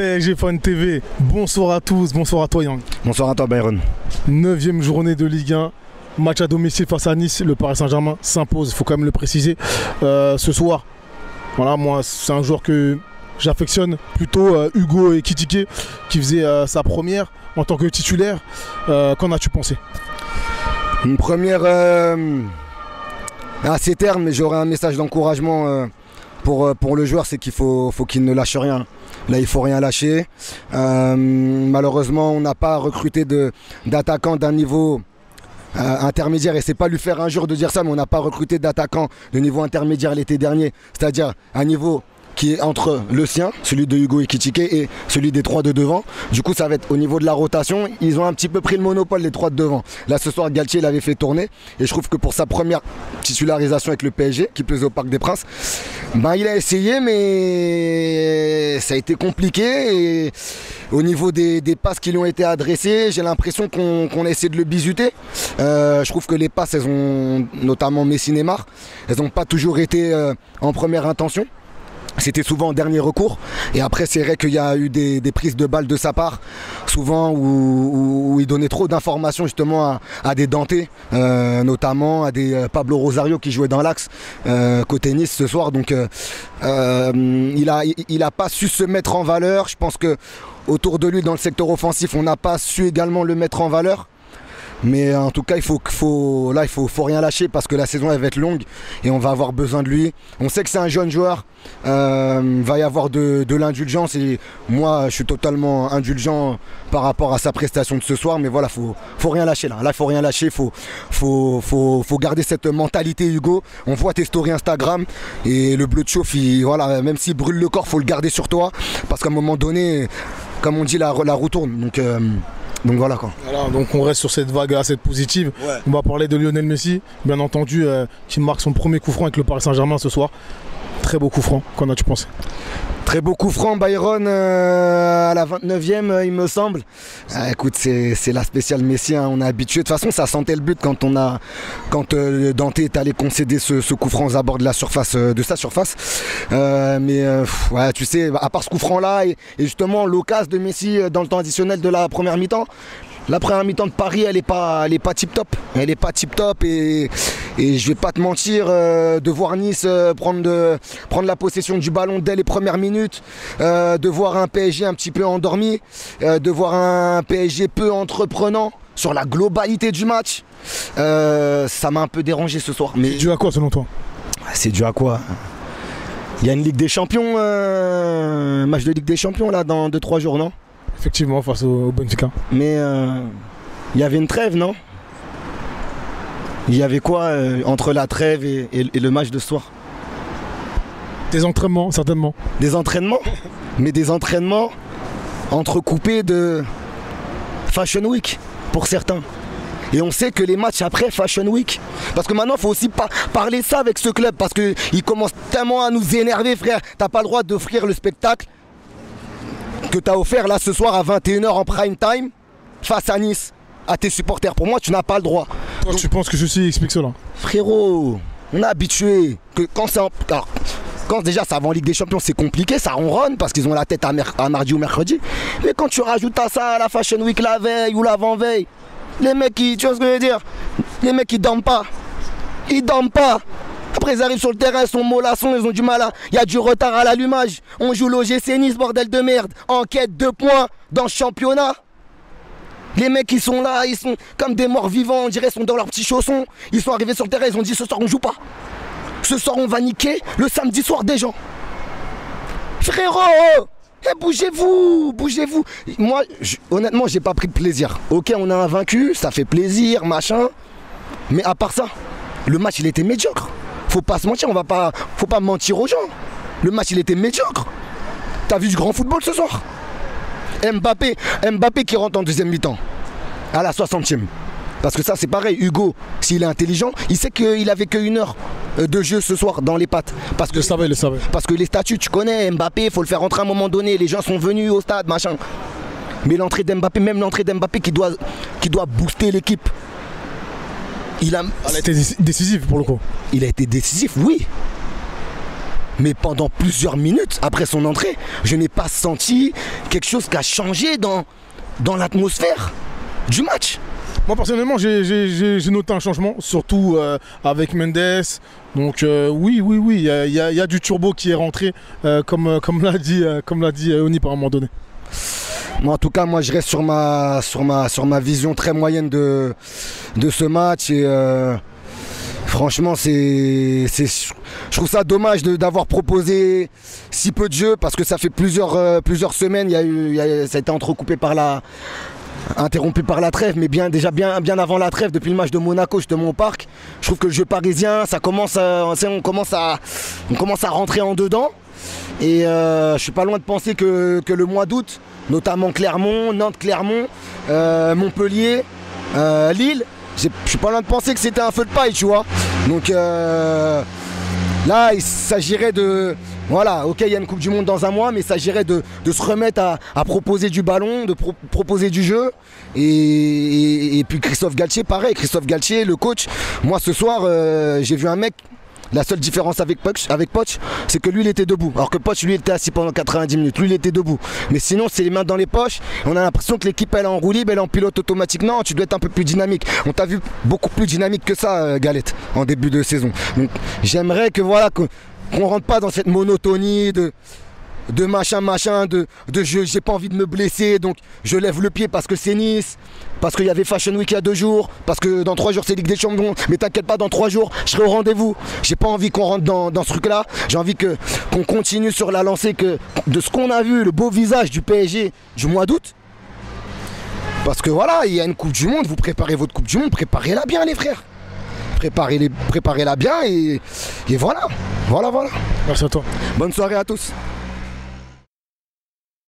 PSG Fan TV, bonsoir à tous, bonsoir à toi Yang. Bonsoir à toi Byron. 9e journée de Ligue 1, match à domicile face à Nice, le Paris Saint-Germain s'impose, il faut quand même le préciser. Ce soir, voilà, moi c'est un joueur que j'affectionne plutôt, Hugo Ekitike, qui faisait sa première en tant que titulaire. Qu'en as-tu pensé? Une première assez terne, mais j'aurais un message d'encouragement pour le joueur, c'est qu'il faut qu'il ne lâche rien. Là, il ne faut rien lâcher. Malheureusement, on n'a pas recruté d'attaquants d'un niveau intermédiaire, et c'est pas lui faire injure de dire ça, mais on n'a pas recruté d'attaquants de niveau intermédiaire l'été dernier, c'est-à-dire un niveau qui est entre le sien, celui de Hugo Ekitike, et celui des trois de devant. Du coup, ça va être au niveau de la rotation. Ils ont un petit peu pris le monopole, les trois de devant. Là, ce soir, Galtier l'avait fait tourner. Et je trouve que pour sa première titularisation avec le PSG, qui plaisait au Parc des Princes, ben, il a essayé, mais ça a été compliqué. Et au niveau des passes qui lui ont été adressées, j'ai l'impression qu'on a essayé de le bisuter. Je trouve que les passes, elles ont, notamment Messi-Neymar, elles n'ont pas toujours été en première intention. C'était souvent en dernier recours, et après c'est vrai qu'il y a eu des prises de balles de sa part, souvent où il donnait trop d'informations justement à des Dante, notamment à des Pablo Rosario qui jouait dans l'axe côté Nice ce soir. Donc il a pas su se mettre en valeur. Je pense que autour de lui dans le secteur offensif, on n'a pas su également le mettre en valeur. Mais en tout cas, il faut rien lâcher, parce que la saison elle va être longue et on va avoir besoin de lui. On sait que c'est un jeune joueur, va y avoir de l'indulgence, et moi je suis totalement indulgent par rapport à sa prestation de ce soir. Mais voilà, faut rien lâcher là. Là, il faut rien lâcher, faut garder cette mentalité Hugo. On voit tes stories Instagram et le bleu de chauffe, voilà, même s'il brûle le corps, faut le garder sur toi, parce qu'à un moment donné, comme on dit, la roue tourne. Donc voilà quoi. Voilà, donc on reste sur cette vague assez positive. Ouais. On va parler de Lionel Messi, bien entendu, qui marque son premier coup franc avec le Paris Saint-Germain ce soir. Très beau coup franc, qu'en as-tu pensé? Très beau coup franc, Byron, à la 29e il me semble. Écoute, c'est la spéciale Messi, hein, on est habitué. De toute façon, ça sentait le but quand Dante est allé concéder ce coup franc aux abords de sa surface. Ouais, tu sais, à part ce coup franc là et justement l'occasion de Messi dans le temps additionnel de la première mi-temps. La première mi-temps de Paris, elle est pas tip top. Elle est pas tip top, et je vais pas te mentir, de voir Nice prendre la possession du ballon dès les premières minutes, de voir un PSG un petit peu endormi, de voir un PSG peu entreprenant sur la globalité du match, ça m'a un peu dérangé ce soir. Mais c'est dû à quoi selon toi? C'est dû à quoi? Il y a une Ligue des Champions, match de Ligue des Champions là dans 2-3 jours, non? Effectivement, face au Benfica. Mais il y avait une trêve, non? Il y avait quoi entre la trêve et le match de ce soir? Des entraînements, certainement. Des entraînements? Mais des entraînements entrecoupés de Fashion Week, pour certains. Et on sait que les matchs après Fashion Week, parce que maintenant il faut aussi parler ça avec ce club, parce qu'il commence tellement à nous énerver, frère. T'as pas le droit d'offrir le spectacle que tu as offert là ce soir à 21h en prime time face à Nice à tes supporters. Pour moi, tu n'as pas le droit. Toi, donc, tu penses que ceci explique cela? Frérot, on est habitué que quand c'est quand déjà ça va en Ligue des Champions, c'est compliqué, ça ronronne parce qu'ils ont la tête à mardi ou mercredi. Mais quand tu rajoutes à ça la Fashion Week la veille ou l'avant-veille, les mecs tu vois ce que je veux dire? Les mecs ils dorment pas. Ils dorment pas. Après ils arrivent sur le terrain, ils sont mollassons, ils ont du mal il y a du retard à l'allumage. On joue l'OGC Nice, bordel de merde. En quête de points dans ce championnat. Les mecs ils sont là, ils sont comme des morts vivants, on dirait, ils sont dans leurs petits chaussons. Ils sont arrivés sur le terrain, ils ont dit ce soir on joue pas. Ce soir on va niquer le samedi soir des gens. Frérot, bougez-vous, bougez-vous. Moi, honnêtement, j'ai pas pris de plaisir. Ok, on a un vaincu, ça fait plaisir, machin. Mais à part ça, le match il était médiocre. Faut pas se mentir, faut pas mentir aux gens. Le match il était médiocre. T'as vu du grand football ce soir? Mbappé qui rentre en deuxième mi-temps à la 60e. Parce que ça c'est pareil, Hugo, s'il est intelligent, il sait qu'il avait que 1 heure de jeu ce soir dans les pattes. Parce que, il le savait. Parce que les statuts, tu connais, Mbappé, faut le faire rentrer à un moment donné, les gens sont venus au stade, machin. Mais l'entrée d'Mbappé, même l'entrée d'Mbappé qui doit booster l'équipe. Elle a été décisive pour le coup. Il a été décisif, oui. Mais pendant plusieurs minutes après son entrée, je n'ai pas senti quelque chose qui a changé dans l'atmosphère du match. Moi personnellement j'ai noté un changement, surtout avec Mendes. Donc oui, il y a du turbo qui est rentré, comme l'a dit Oni par un moment donné. Moi, en tout cas, je reste sur ma vision très moyenne de ce match. Et franchement, je trouve ça dommage d'avoir proposé si peu de jeu, parce que ça fait plusieurs semaines, ça a été interrompu par la trêve, mais bien avant la trêve, depuis le match de Monaco justement au parc. Je trouve que le jeu parisien, on commence à rentrer en dedans. Et je suis pas loin de penser que le mois d'août, notamment Clermont, Nantes-Clermont, Montpellier, Lille, je suis pas loin de penser que c'était un feu de paille, tu vois. Donc là, il s'agirait de... Voilà, ok, il y a une Coupe du Monde dans un mois, mais il s'agirait de se remettre à proposer du ballon, de proposer du jeu. Et puis Christophe Galtier, pareil, Christophe Galtier, le coach. Moi, ce soir, j'ai vu un mec... La seule différence avec Poch, c'est que lui il était debout. Alors que Poch, lui, il était assis pendant 90 minutes. Lui, il était debout. Mais sinon, c'est les mains dans les poches. On a l'impression que l'équipe, elle est en roue libre, elle est en pilote automatique. Non, tu dois être un peu plus dynamique. On t'a vu beaucoup plus dynamique que ça, Galette, en début de saison. Donc, j'aimerais que voilà, qu'on rentre pas dans cette monotonie de machin, de j'ai pas envie de me blesser, donc je lève le pied parce que c'est Nice, parce qu'il y avait Fashion Week il y a 2 jours, parce que dans 3 jours c'est Ligue des Champions, mais t'inquiète pas, dans 3 jours je serai au rendez-vous. J'ai pas envie qu'on rentre dans ce truc là, j'ai envie qu'on continue sur la lancée de ce qu'on a vu, le beau visage du PSG du mois d'août. Parce que voilà, il y a une Coupe du Monde, vous préparez votre Coupe du Monde, préparez-la bien les frères. Préparez-la bien et voilà. Voilà. Merci à toi. Bonne soirée à tous.